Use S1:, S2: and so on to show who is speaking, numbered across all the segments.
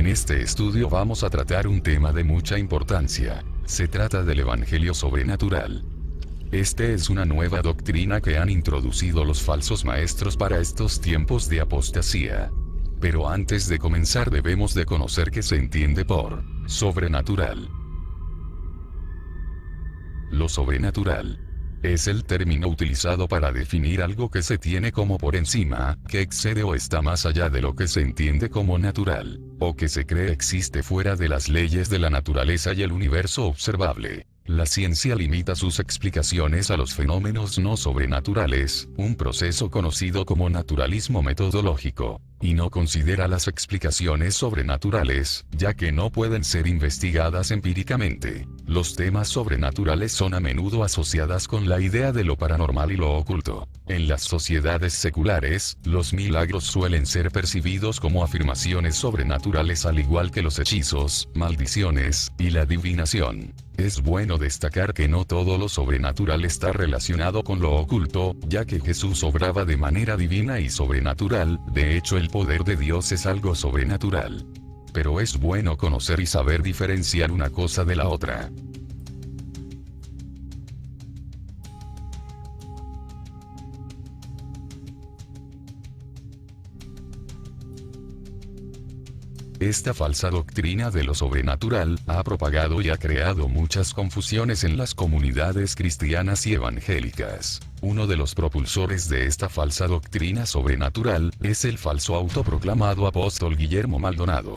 S1: En este estudio vamos a tratar un tema de mucha importancia. Se trata del Evangelio sobrenatural. Este es una nueva doctrina que han introducido los falsos maestros para estos tiempos de apostasía. Pero antes de comenzar debemos de conocer qué se entiende por sobrenatural. Lo sobrenatural es el término utilizado para definir algo que se tiene como por encima, que excede o está más allá de lo que se entiende como natural, o que se cree existe fuera de las leyes de la naturaleza y el universo observable. La ciencia limita sus explicaciones a los fenómenos no sobrenaturales, un proceso conocido como naturalismo metodológico, y no considera las explicaciones sobrenaturales, ya que no pueden ser investigadas empíricamente. Los temas sobrenaturales son a menudo asociadas con la idea de lo paranormal y lo oculto. En las sociedades seculares, los milagros suelen ser percibidos como afirmaciones sobrenaturales al igual que los hechizos, maldiciones, y la adivinación. Es bueno destacar que no todo lo sobrenatural está relacionado con lo oculto, ya que Jesús obraba de manera divina y sobrenatural, de hecho el poder de Dios es algo sobrenatural. Pero es bueno conocer y saber diferenciar una cosa de la otra. Esta falsa doctrina de lo sobrenatural ha propagado y ha creado muchas confusiones en las comunidades cristianas y evangélicas. Uno de los propulsores de esta falsa doctrina sobrenatural es el falso autoproclamado apóstol Guillermo Maldonado,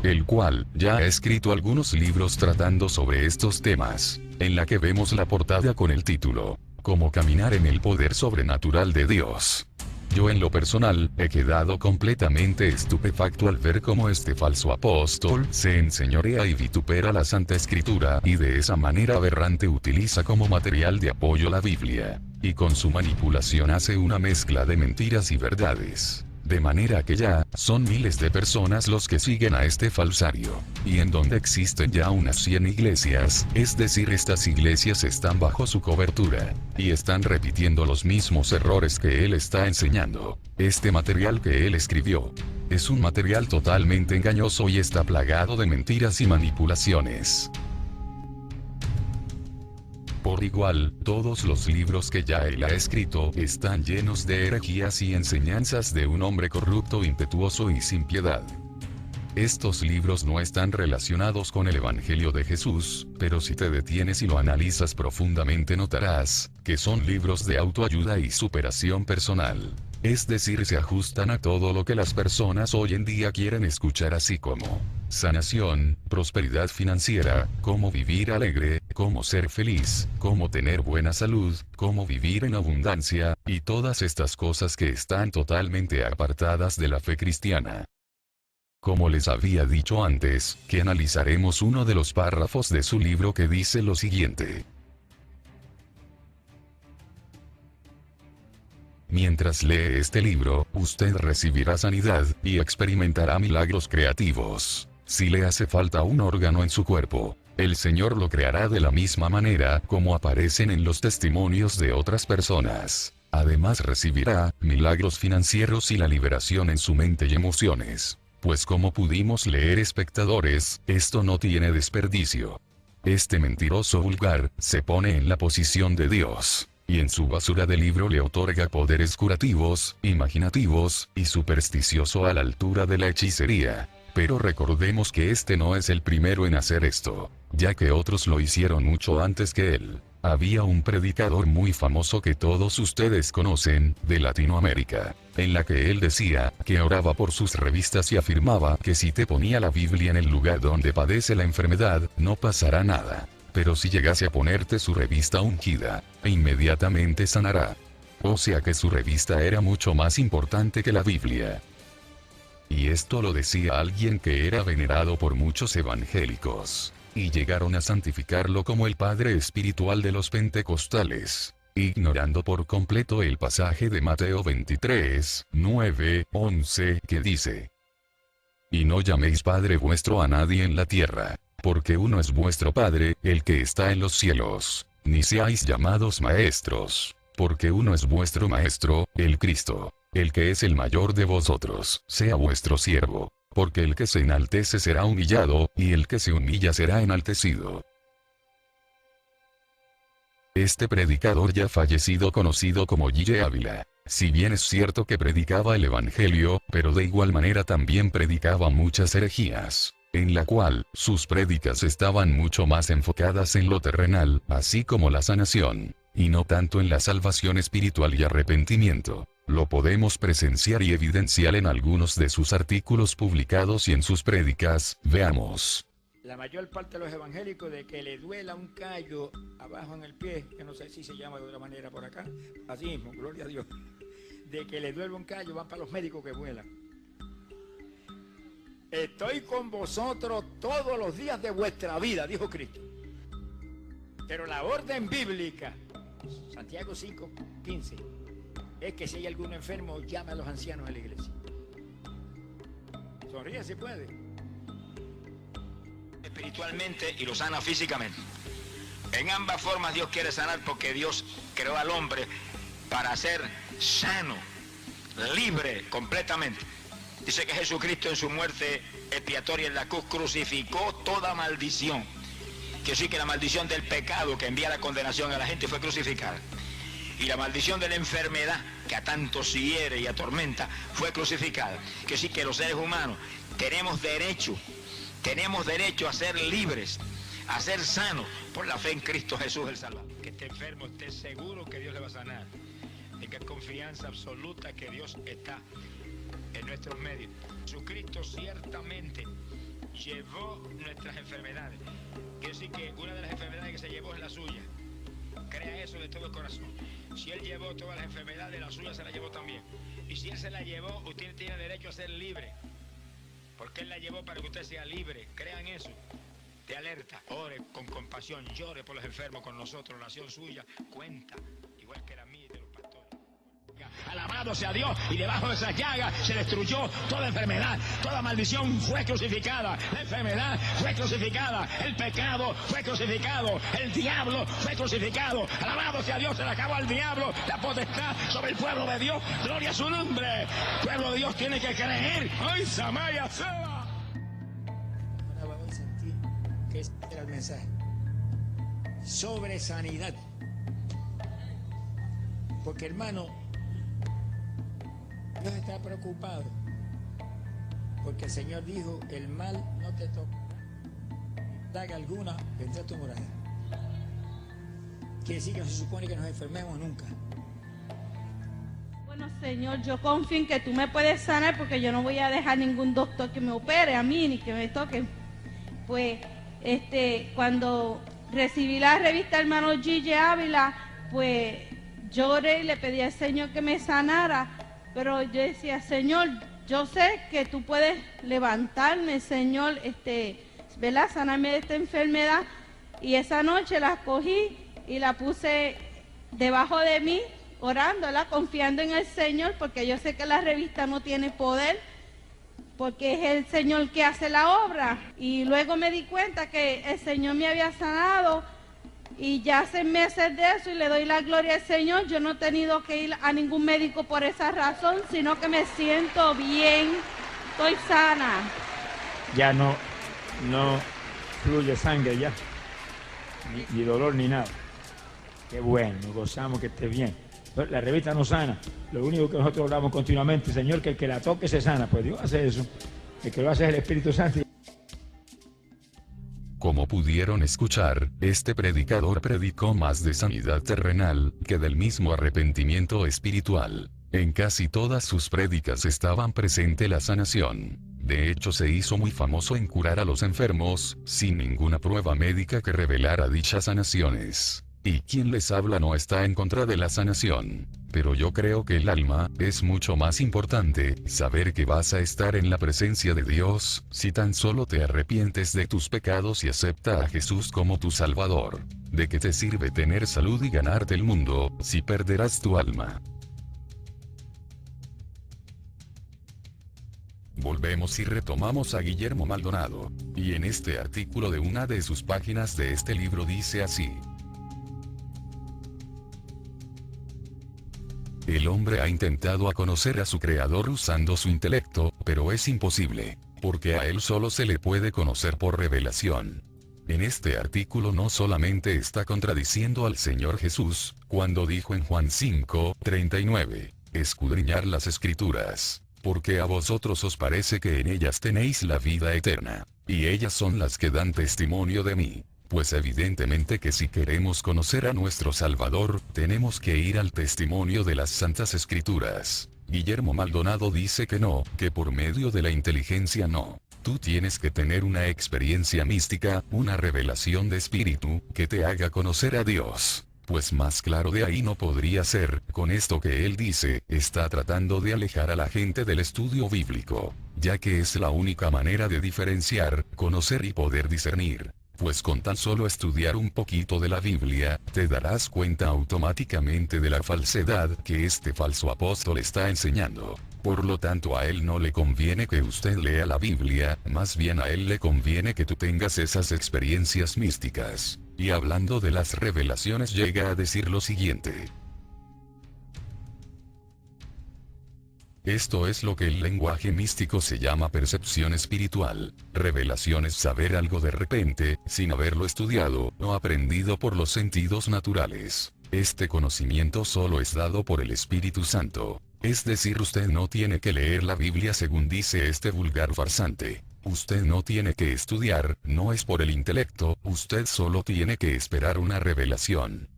S1: el cual ya ha escrito algunos libros tratando sobre estos temas, en la que vemos la portada con el título "Cómo caminar en el poder sobrenatural de Dios". Yo en lo personal, he quedado completamente estupefacto al ver cómo este falso apóstol se enseñorea y vitupera la Santa Escritura y de esa manera aberrante utiliza como material de apoyo la Biblia, y con su manipulación hace una mezcla de mentiras y verdades. De manera que ya, son miles de personas los que siguen a este falsario, y en donde existen ya unas 100 iglesias, es decir, estas iglesias están bajo su cobertura, y están repitiendo los mismos errores que él está enseñando. Este material que él escribió es un material totalmente engañoso y está plagado de mentiras y manipulaciones. Por igual, todos los libros que ya él ha escrito están llenos de herejías y enseñanzas de un hombre corrupto, impetuoso y sin piedad. Estos libros no están relacionados con el Evangelio de Jesús, pero si te detienes y lo analizas profundamente notarás que son libros de autoayuda y superación personal. Es decir, se ajustan a todo lo que las personas hoy en día quieren escuchar, así como sanación, prosperidad financiera, cómo vivir alegre, cómo ser feliz, cómo tener buena salud, cómo vivir en abundancia, y todas estas cosas que están totalmente apartadas de la fe cristiana. Como les había dicho antes, que analizaremos uno de los párrafos de su libro que dice lo siguiente: mientras lee este libro, usted recibirá sanidad, y experimentará milagros creativos. Si le hace falta un órgano en su cuerpo, el Señor lo creará de la misma manera como aparecen en los testimonios de otras personas. Además recibirá milagros financieros y la liberación en su mente y emociones. Pues como pudimos leer, espectadores, esto no tiene desperdicio. Este mentiroso vulgar se pone en la posición de Dios, y en su basura de libro le otorga poderes curativos, imaginativos, y supersticioso a la altura de la hechicería. Pero recordemos que este no es el primero en hacer esto, ya que otros lo hicieron mucho antes que él. Había un predicador muy famoso que todos ustedes conocen, de Latinoamérica, en la que él decía que oraba por sus revistas y afirmaba que si te ponía la Biblia en el lugar donde padece la enfermedad, no pasará nada. Pero si llegase a ponerte su revista ungida, inmediatamente sanará. O sea que su revista era mucho más importante que la Biblia. Y esto lo decía alguien que era venerado por muchos evangélicos, y llegaron a santificarlo como el padre espiritual de los pentecostales, ignorando por completo el pasaje de Mateo 23, 9, 11, que dice: y no llaméis Padre vuestro a nadie en la tierra, porque uno es vuestro Padre, el que está en los cielos, ni seáis llamados maestros, porque uno es vuestro Maestro, el Cristo. El que es el mayor de vosotros, sea vuestro siervo. porque el que se enaltece será humillado, y el que se humilla será enaltecido. Este predicador ya fallecido conocido como G. Ávila, si bien es cierto que predicaba el Evangelio, pero de igual manera también predicaba muchas herejías, en la cual sus prédicas estaban mucho más enfocadas en lo terrenal, así como la sanación, y no tanto en la salvación espiritual y arrepentimiento. Lo podemos presenciar y evidenciar en algunos de sus artículos publicados y en sus prédicas. Veamos.
S2: La mayor parte de los evangélicos, de que le duela un callo abajo en el pie, que no sé si se llama de otra manera por acá, así mismo, gloria a Dios, de que le duele un callo, van para los médicos que vuelan. Estoy con vosotros todos los días de vuestra vida, dijo Cristo. Pero la orden bíblica, Santiago 5:15, es que si hay algún enfermo, llame a los ancianos de la iglesia. Sonríe si puede. Espiritualmente y lo sana físicamente. En ambas formas Dios quiere sanar, porque Dios creó al hombre para ser sano, libre completamente. Dice que Jesucristo en su muerte expiatoria en la cruz crucificó toda maldición. Que sí, que la maldición del pecado que envía la condenación a la gente fue crucificada. Y la maldición de la enfermedad que a tantos hiere y atormenta fue crucificada. Que sí, que los seres humanos tenemos derecho a ser libres, a ser sanos por la fe en Cristo Jesús el Salvador. Que esté enfermo, esté seguro que Dios le va a sanar. Tenga confianza absoluta que Dios está en nuestros medios. Jesucristo ciertamente llevó nuestras enfermedades. Quiere decir que una de las enfermedades que se llevó es la suya. Crea eso de todo el corazón. Si Él llevó todas las enfermedades, la suya se la llevó también. Y si Él se la llevó, usted tiene derecho a ser libre. Porque Él la llevó para que usted sea libre. Crean eso. Te alerta. Ore con compasión. Llore por los enfermos con nosotros. La oración suya cuenta. Igual que la mía y de los pastores. Alabado sea Dios. Y debajo de esas llagas se destruyó toda enfermedad. Toda maldición fue crucificada. La enfermedad fue crucificada. El pecado fue crucificado. El diablo fue crucificado. Alabado sea Dios. Se le acabó al diablo la potestad sobre el pueblo de Dios. Gloria a su nombre. El pueblo de Dios tiene que creer. ¡Ay, Samaya Seba! Ahora vamos a sentir que ese era el mensaje. Sobre sanidad. Porque, hermano, Dios está preocupado. Porque el Señor dijo, el mal no te toca. Daga alguna, vendrá tu morada. Quiere decir que no se supone que nos enfermemos nunca.
S3: Bueno, Señor, yo confío en que tú me puedes sanar, porque yo no voy a dejar ningún doctor que me opere a mí ni que me toque. Pues, cuando recibí la revista Hermano G. Ávila, pues lloré y le pedí al Señor que me sanara, pero yo decía, Señor, yo sé que tú puedes levantarme, Señor, ¿verdad? Sanarme de esta enfermedad. Y esa noche la cogí y la puse debajo de mí, orándola, confiando en el Señor, porque yo sé que la revista no tiene poder, porque es el Señor que hace la obra. Y luego me di cuenta que el Señor me había sanado, y ya hace meses de eso, y le doy la gloria al Señor. Yo no he tenido que ir a ningún médico por esa razón, sino que me siento bien, estoy sana.
S2: Ya no fluye sangre ya, ni dolor ni nada. Qué bueno, nos gozamos que esté bien. La revista no sana. Lo único que nosotros oramos continuamente, Señor, que el que la toque se sana. Pues Dios hace eso. El que lo hace es el Espíritu Santo.
S1: Como pudieron escuchar, este predicador predicó más de sanidad terrenal que del mismo arrepentimiento espiritual. En casi todas sus prédicas estaban presente la sanación. De hecho, se hizo muy famoso en curar a los enfermos, sin ninguna prueba médica que revelara dichas sanaciones. Y quien les habla no está en contra de la sanación. Pero yo creo que el alma es mucho más importante, saber que vas a estar en la presencia de Dios, si tan solo te arrepientes de tus pecados y acepta a Jesús como tu Salvador. ¿De qué te sirve tener salud y ganarte el mundo, si perderás tu alma? Volvemos y retomamos a Guillermo Maldonado, y en este artículo de una de sus páginas de este libro dice así: el hombre ha intentado a conocer a su creador usando su intelecto, pero es imposible. porque a Él solo se le puede conocer por revelación. En este artículo no solamente está contradiciendo al Señor Jesús, cuando dijo en Juan 5:39, escudriñar las Escrituras, porque a vosotros os parece que en ellas tenéis la vida eterna, y ellas son las que dan testimonio de mí. Pues evidentemente que si queremos conocer a nuestro Salvador, tenemos que ir al testimonio de las Santas Escrituras. Guillermo Maldonado dice que no, que por medio de la inteligencia no. Tú tienes que tener una experiencia mística, una revelación de espíritu, que te haga conocer a Dios. Pues más claro de ahí no podría ser. Con esto que él dice, está tratando de alejar a la gente del estudio bíblico, ya que es la única manera de diferenciar, conocer y poder discernir. Pues con tan solo estudiar un poquito de la Biblia, te darás cuenta automáticamente de la falsedad que este falso apóstol está enseñando. Por lo tanto, a él no le conviene que usted lea la Biblia, más bien a él le conviene que tú tengas esas experiencias místicas. Y hablando de las revelaciones, llega a decir lo siguiente. Esto es lo que el lenguaje místico se llama percepción espiritual. Revelación es saber algo de repente, sin haberlo estudiado o aprendido por los sentidos naturales. Este conocimiento solo es dado por el Espíritu Santo. Es decir, usted no tiene que leer la Biblia según dice este vulgar farsante. Usted no tiene que estudiar, no es por el intelecto, usted solo tiene que esperar una revelación.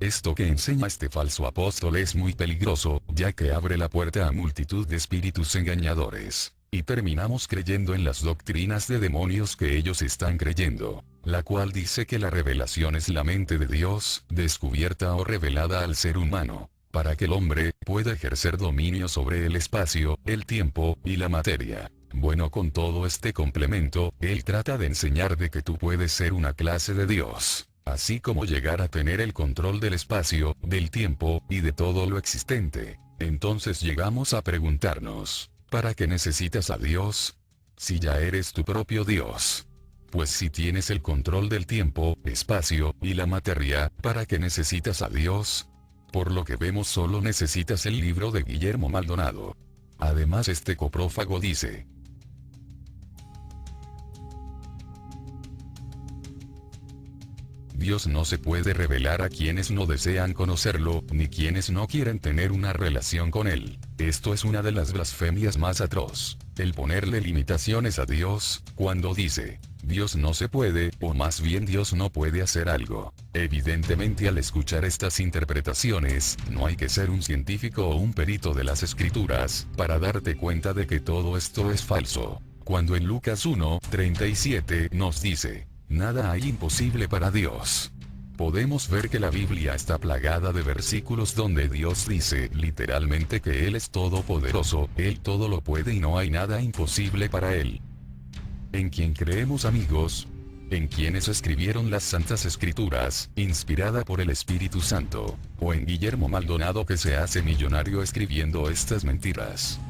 S1: Esto que enseña este falso apóstol es muy peligroso, ya que abre la puerta a multitud de espíritus engañadores. Y terminamos creyendo en las doctrinas de demonios que ellos están creyendo, la cual dice que la revelación es la mente de Dios, descubierta o revelada al ser humano, para que el hombre pueda ejercer dominio sobre el espacio, el tiempo y la materia. Bueno, con todo este complemento, él trata de enseñar de que tú puedes ser una clase de Dios, así como llegar a tener el control del espacio, del tiempo, y de todo lo existente. Entonces llegamos a preguntarnos, ¿para qué necesitas a Dios? Si ya eres tu propio Dios. Pues si tienes el control del tiempo, espacio, y la materia, ¿para qué necesitas a Dios? Por lo que vemos, solo necesitas el libro de Guillermo Maldonado. Además, este coprófago dice: Dios no se puede revelar a quienes no desean conocerlo, ni quienes no quieren tener una relación con Él. Esto es una de las blasfemias más atroz. El ponerle limitaciones a Dios, cuando dice, Dios no se puede, o más bien Dios no puede hacer algo. Evidentemente, al escuchar estas interpretaciones, no hay que ser un científico o un perito de las Escrituras, para darte cuenta de que todo esto es falso. Cuando en Lucas 1:37 nos dice, nada hay imposible para Dios. Podemos ver que la Biblia está plagada de versículos donde Dios dice literalmente que Él es todopoderoso, Él todo lo puede y no hay nada imposible para Él. ¿En quién creemos, amigos? ¿En quienes escribieron las Santas Escrituras, inspirada por el Espíritu Santo? ¿O en Guillermo Maldonado, que se hace millonario escribiendo estas mentiras?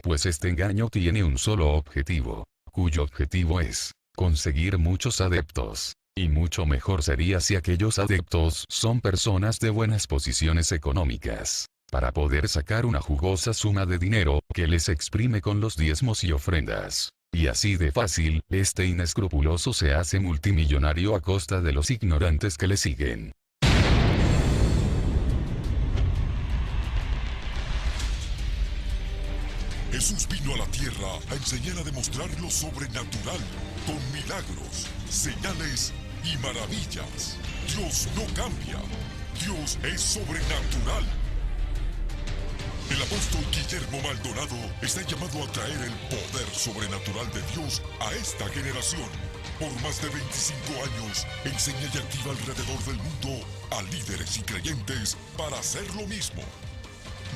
S1: Pues este engaño tiene un solo objetivo, cuyo objetivo es conseguir muchos adeptos. Y mucho mejor sería si aquellos adeptos son personas de buenas posiciones económicas, para poder sacar una jugosa suma de dinero que les exprime con los diezmos y ofrendas. Y así de fácil, este inescrupuloso se hace multimillonario a costa de los ignorantes que le siguen.
S4: Jesús vino a la tierra a enseñar a demostrar lo sobrenatural, con milagros, señales y maravillas. Dios no cambia. Dios es sobrenatural. El apóstol Guillermo Maldonado está llamado a traer el poder sobrenatural de Dios a esta generación. Por más de 25 años, enseña y activa alrededor del mundo a líderes y creyentes para hacer lo mismo.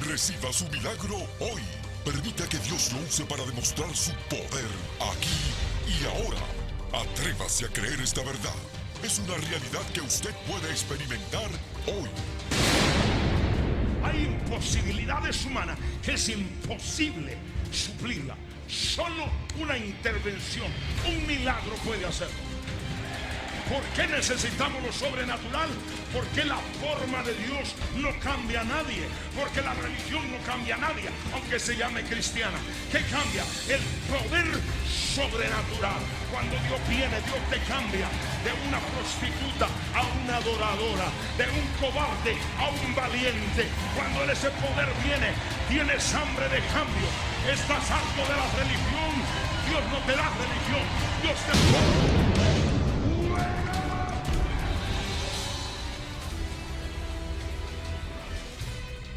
S4: Reciba su milagro hoy. Permita que Dios lo use para demostrar su poder aquí y ahora. Atrévase a creer esta verdad. Es una realidad que usted puede experimentar hoy.
S5: Hay imposibilidades humanas. Es imposible suplirla. Solo una intervención, un milagro puede hacerlo. ¿Por qué necesitamos lo sobrenatural? Porque la forma de Dios no cambia a nadie. Porque la religión no cambia a nadie, aunque se llame cristiana. ¿Qué cambia? El poder sobrenatural. Cuando Dios viene, Dios te cambia de una prostituta a una adoradora, de un cobarde a un valiente. Cuando ese poder viene, tienes hambre de cambio. Estás harto de la religión. Dios no te da religión, Dios te da.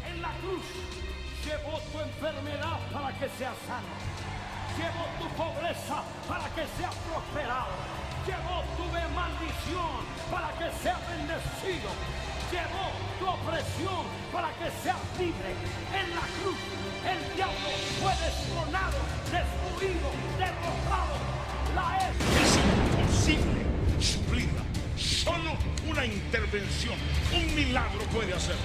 S6: En la cruz llevó tu enfermedad para que seas sano. Llevó tu pobreza para que seas prosperado. Llevó tu maldición para que seas bendecido. Llevó tu opresión para que seas libre. En la cruz el diablo fue destronado, destruido, derrotado.
S5: Es imposible suplirla. Solo una intervención, un milagro puede hacer.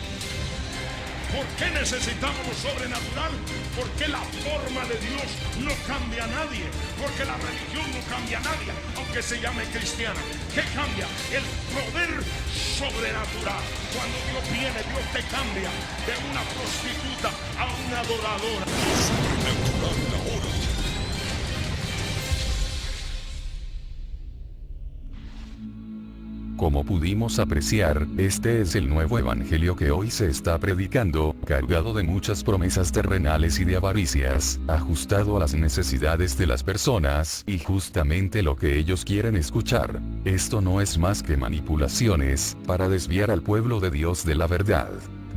S5: ¿Por qué necesitamos lo sobrenatural? Porque la forma de Dios no cambia a nadie. Porque la religión no cambia a nadie, aunque se llame cristiana. ¿Qué cambia? El poder sobrenatural. Cuando Dios viene, Dios te cambia de una prostituta a una adoradora.
S4: Sobrenatural ahora.
S1: Como pudimos apreciar, este es el nuevo evangelio que hoy se está predicando, cargado de muchas promesas terrenales y de avaricias, ajustado a las necesidades de las personas, y justamente lo que ellos quieren escuchar. Esto no es más que manipulaciones, para desviar al pueblo de Dios de la verdad.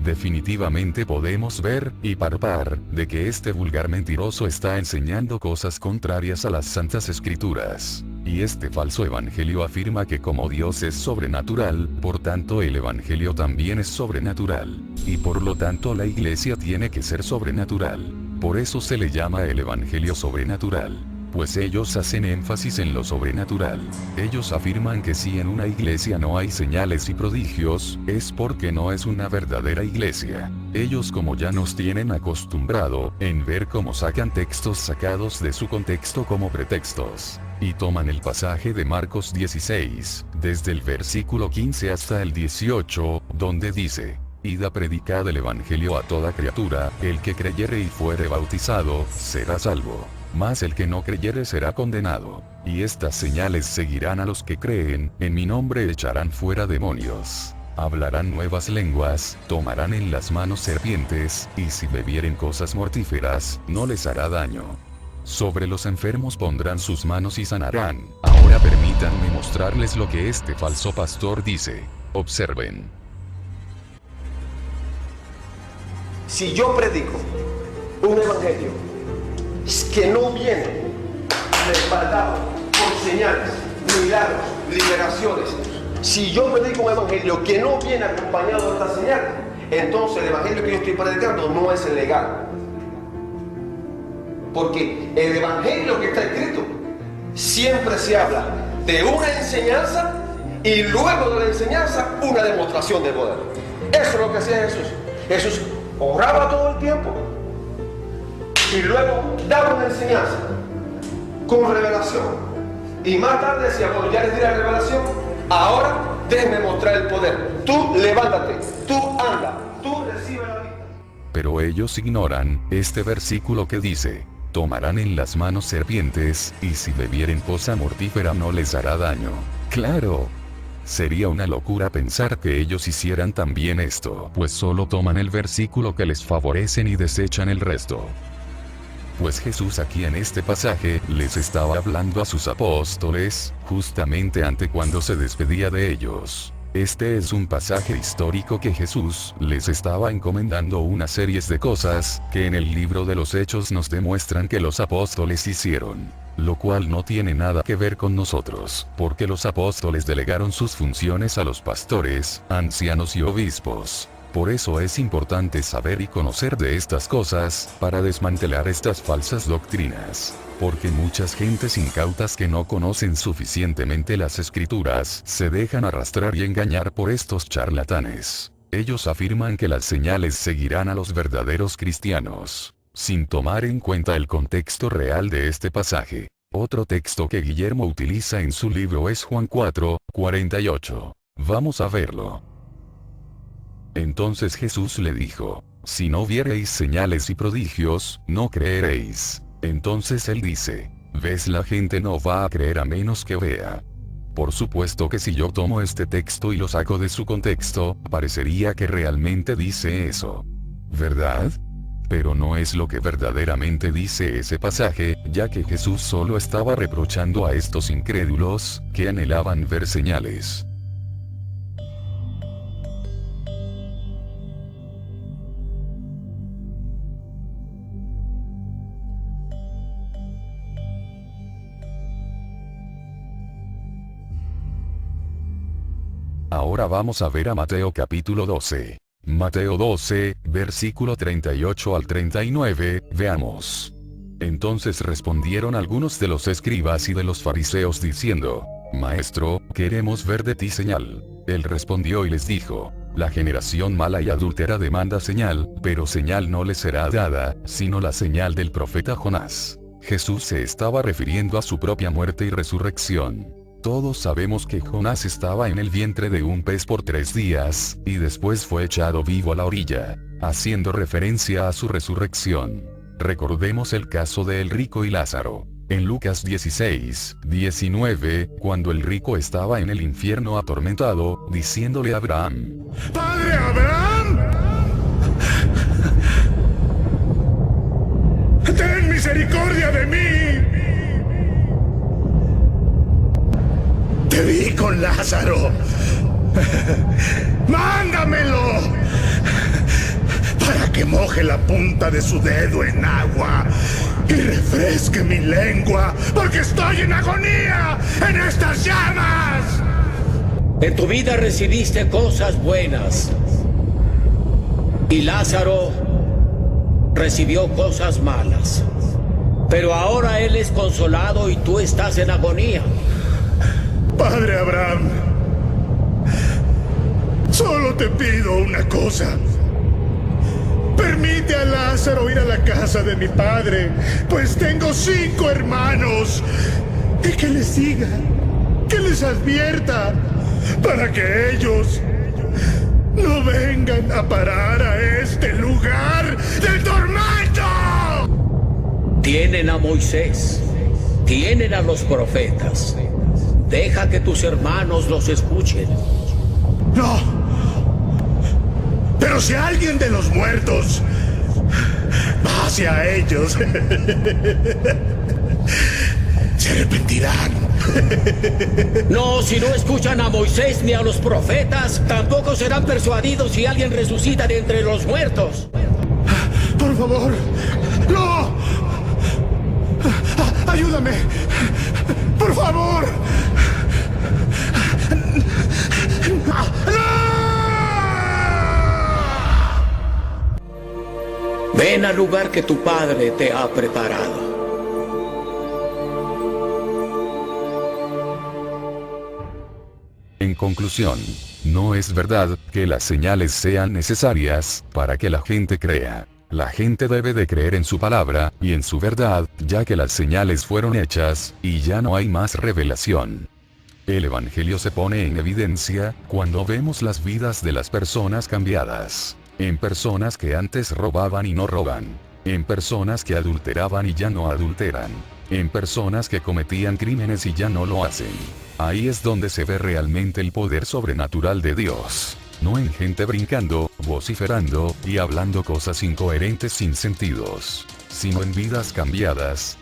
S1: Definitivamente podemos ver, y palpar, de que este vulgar mentiroso está enseñando cosas contrarias a las santas escrituras. Y este falso evangelio afirma que como Dios es sobrenatural, por tanto el evangelio también es sobrenatural. Y por lo tanto la iglesia tiene que ser sobrenatural. Por eso se le llama el evangelio sobrenatural. Pues ellos hacen énfasis en lo sobrenatural. Ellos afirman que si en una iglesia no hay señales y prodigios, es porque no es una verdadera iglesia. Ellos como ya nos tienen acostumbrado, en ver cómo sacan textos sacados de su contexto como pretextos. Y toman el pasaje de Marcos 16, desde el versículo 15 hasta el 18, donde dice: Id a predicad el evangelio a toda criatura, el que creyere y fuere bautizado, será salvo. Mas el que no creyere será condenado. Y estas señales seguirán a los que creen, en mi nombre echarán fuera demonios. Hablarán nuevas lenguas, tomarán en las manos serpientes, y si bebieren cosas mortíferas, no les hará daño. Sobre los enfermos pondrán sus manos y sanarán. Ahora permítanme mostrarles lo que este falso pastor dice. Observen.
S7: Si yo predico un evangelio que no viene respaldado por señales, milagros, liberaciones, si yo predico un evangelio que no viene acompañado de estas señales, entonces el evangelio que yo estoy predicando no es el legal. Porque el evangelio que está escrito siempre se habla de una enseñanza y luego de la enseñanza una demostración de poder. Eso es lo que hacía Jesús. Jesús oraba todo el tiempo y luego daba una enseñanza con revelación. Y más tarde decía: bueno, ya les di la revelación, ahora déjenme mostrar el poder. Tú levántate, tú anda, tú recibe la vida.
S1: Pero ellos ignoran este versículo que dice: tomarán en las manos serpientes, y si bebieren cosa mortífera no les hará daño. ¡Claro! Sería una locura pensar que ellos hicieran también esto, pues solo toman el versículo que les favorecen y desechan el resto. Pues Jesús aquí en este pasaje les estaba hablando a sus apóstoles, justamente ante cuando se despedía de ellos. Este es un pasaje histórico que Jesús les estaba encomendando una serie de cosas, que en el libro de los Hechos nos demuestran que los apóstoles hicieron. Lo cual no tiene nada que ver con nosotros, porque los apóstoles delegaron sus funciones a los pastores, ancianos y obispos. Por eso es importante saber y conocer de estas cosas, para desmantelar estas falsas doctrinas. Porque muchas gentes incautas que no conocen suficientemente las escrituras, se dejan arrastrar y engañar por estos charlatanes. Ellos afirman que las señales seguirán a los verdaderos cristianos, sin tomar en cuenta el contexto real de este pasaje. Otro texto que Guillermo utiliza en su libro es Juan 4:48. Vamos a verlo. Entonces Jesús le dijo: si no viereis señales y prodigios, no creeréis. Entonces él dice: ¿ves? La gente no va a creer a menos que vea. Por supuesto que si yo tomo este texto y lo saco de su contexto, parecería que realmente dice eso, ¿verdad? Pero no es lo que verdaderamente dice ese pasaje, ya que Jesús solo estaba reprochando a estos incrédulos, que anhelaban ver señales. Ahora vamos a ver a Mateo capítulo 12. Mateo 12, versículo 38 al 39, veamos. Entonces respondieron algunos de los escribas y de los fariseos diciendo: Maestro, queremos ver de ti señal. Él respondió y les dijo: la generación mala y adúltera demanda señal, pero señal no le será dada, sino la señal del profeta Jonás. Jesús se estaba refiriendo a su propia muerte y resurrección. Todos sabemos que Jonás estaba en el vientre de un pez por 3 días, y después fue echado vivo a la orilla, haciendo referencia a su resurrección. Recordemos el caso de el rico y Lázaro. En Lucas 16:19, cuando el rico estaba en el infierno atormentado, diciéndole a Abraham:
S5: ¡Padre Abraham! ¡Ten misericordia de mí! Te vi con Lázaro. ¡Mándamelo! Para que moje la punta de su dedo en agua y refresque mi lengua, porque estoy en agonía en estas llamas.
S6: En tu vida recibiste cosas buenas y Lázaro recibió cosas malas. Pero ahora él es consolado y tú estás en agonía.
S5: Padre Abraham, solo te pido una cosa. Permite a Lázaro ir a la casa de mi padre, pues tengo 5 hermanos. Y que les diga, que les advierta, para que ellos no vengan a parar a este lugar del tormento.
S6: Tienen a Moisés, tienen a los profetas. Deja que tus hermanos los escuchen.
S5: No. Pero si alguien de los muertos va hacia ellos, se arrepentirán.
S6: No, si no escuchan a Moisés ni a los profetas, tampoco serán persuadidos si alguien resucita de entre los muertos.
S5: Por favor, no. Ayúdame. Por favor.
S6: Ven al lugar que tu padre te ha preparado.
S1: En conclusión, no es verdad que las señales sean necesarias para que la gente crea. La gente debe de creer en su palabra y en su verdad, ya que las señales fueron hechas, y ya no hay más revelación. El Evangelio se pone en evidencia cuando vemos las vidas de las personas cambiadas. En personas que antes robaban y no roban. En personas que adulteraban y ya no adulteran. En personas que cometían crímenes y ya no lo hacen. Ahí es donde se ve realmente el poder sobrenatural de Dios. No en gente brincando, vociferando y hablando cosas incoherentes sin sentidos, sino en vidas cambiadas.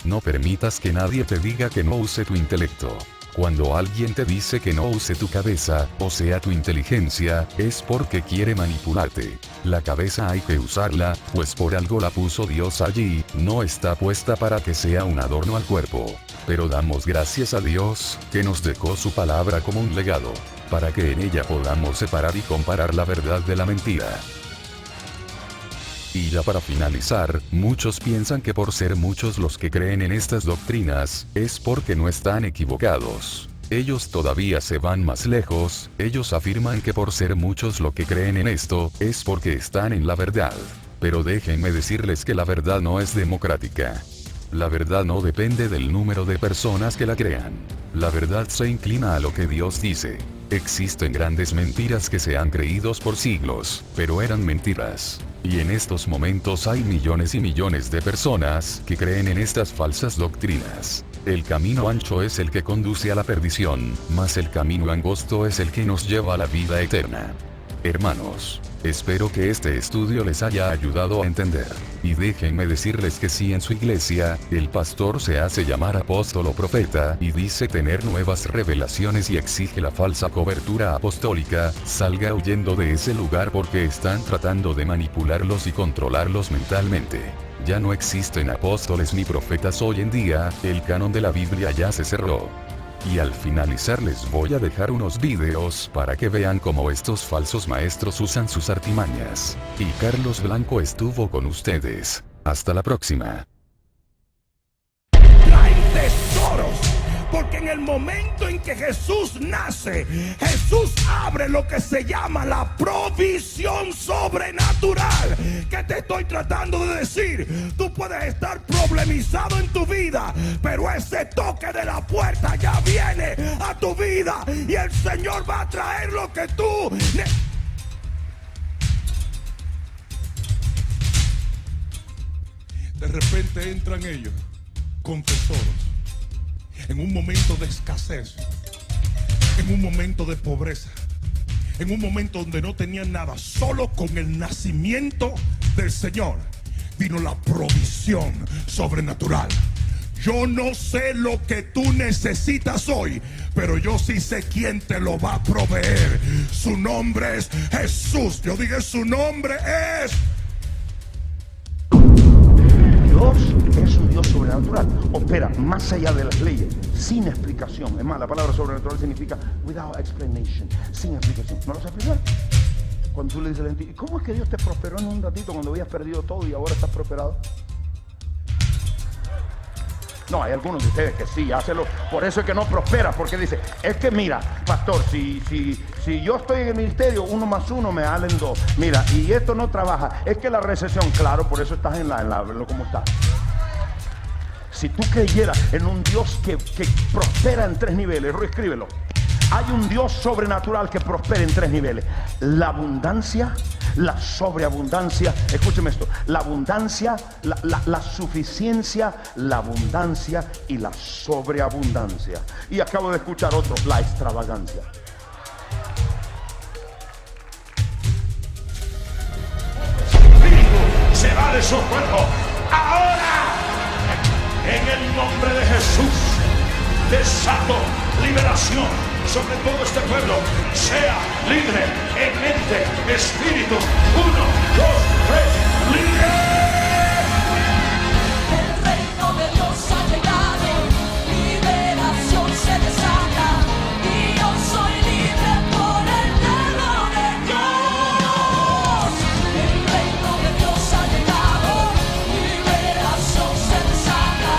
S1: No permitas que nadie te diga que no use tu intelecto. Cuando alguien te dice que no use tu cabeza, o sea tu inteligencia, es porque quiere manipularte. La cabeza hay que usarla, pues por algo la puso Dios allí, no está puesta para que sea un adorno al cuerpo. Pero damos gracias a Dios, que nos dejó su palabra como un legado, para que en ella podamos separar y comparar la verdad de la mentira. Y ya para finalizar, muchos piensan que por ser muchos los que creen en estas doctrinas, es porque no están equivocados. Ellos todavía se van más lejos, ellos afirman que por ser muchos los que creen en esto, es porque están en la verdad. Pero déjenme decirles que la verdad no es democrática. La verdad no depende del número de personas que la crean. La verdad se inclina a lo que Dios dice. Existen grandes mentiras que se han creído por siglos, pero eran mentiras. Y en estos momentos hay millones y millones de personas que creen en estas falsas doctrinas. El camino ancho es el que conduce a la perdición, mas el camino angosto es el que nos lleva a la vida eterna. Hermanos, espero que este estudio les haya ayudado a entender. Y déjenme decirles que si en su iglesia, el pastor se hace llamar apóstol o profeta y dice tener nuevas revelaciones y exige la falsa cobertura apostólica, salga huyendo de ese lugar porque están tratando de manipularlos y controlarlos mentalmente. Ya no existen apóstoles ni profetas hoy en día, el canon de la Biblia ya se cerró. Y al finalizar les voy a dejar unos videos para que vean cómo estos falsos maestros usan sus artimañas. Y Carlos Blanco estuvo con ustedes. Hasta la próxima.
S5: Traen tesoros, porque en el momento en que Jesús nace, Jesús abre lo que se llama la provisión sobrenatural. ¿Qué te estoy tratando de decir? Tú puedes estar problemizado en tu vida, pero ese toque de la puerta ya viene a tu vida y el Señor va a traer lo que tú de repente entran ellos con tesoros en un momento de escasez, en un momento de pobreza, en un momento donde no tenían nada. Solo con el nacimiento del Señor vino la provisión sobrenatural. Yo no sé lo que tú necesitas hoy, pero yo sí sé quién te lo va a proveer. Su nombre es Jesús. Yo dije, su nombre es...
S8: Dios es un Dios sobrenatural, opera más allá de las leyes, sin explicación. Es más, la palabra sobrenatural significa without explanation, sin explicación. ¿No lo sabes explicar? Cuando tú le dices a la gente, ¿cómo es que Dios te prosperó en un ratito cuando habías perdido todo y ahora estás prosperado? No, hay algunos de ustedes que sí, hácelo. Por eso es que no prospera, porque dice, es que mira, pastor, si yo estoy en el ministerio, 1 más 1 me salen 2. Mira, y esto no trabaja. Es que la recesión, claro, por eso estás en lo como estás. Si tú creyeras en un Dios que prospera en 3 niveles, escríbelo. Hay un Dios sobrenatural que prospera en 3 niveles. La abundancia, la sobreabundancia, escúcheme esto, la abundancia, la suficiencia, la abundancia y la sobreabundancia. Y acabo de escuchar otro, la extravagancia.
S5: Se va de su cuerpo ahora, en el nombre de Jesús. Desato liberación sobre todo este pueblo. Sea libre en mente, espíritu. 1, 2, 3, libre.
S9: El reino de Dios ha llegado, liberación se desata, y yo soy libre por el dedo de Dios. El reino de Dios ha llegado, liberación se desata,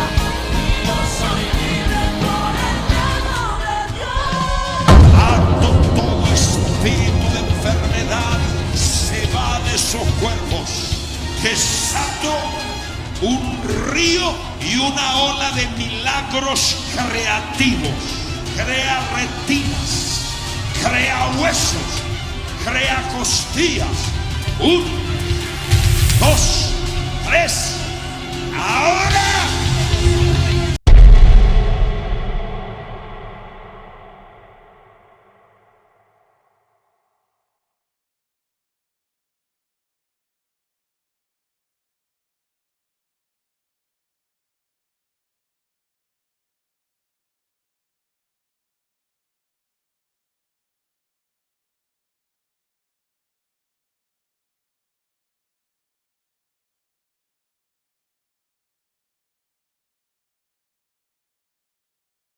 S9: y yo soy libre por el dedo de Dios.
S5: Ato todo espíritu de enfermedad, se va de sus cuerpos. Desato un río y una ola de milagros creativos. Crea retinas, crea huesos, crea costillas. 1, 2,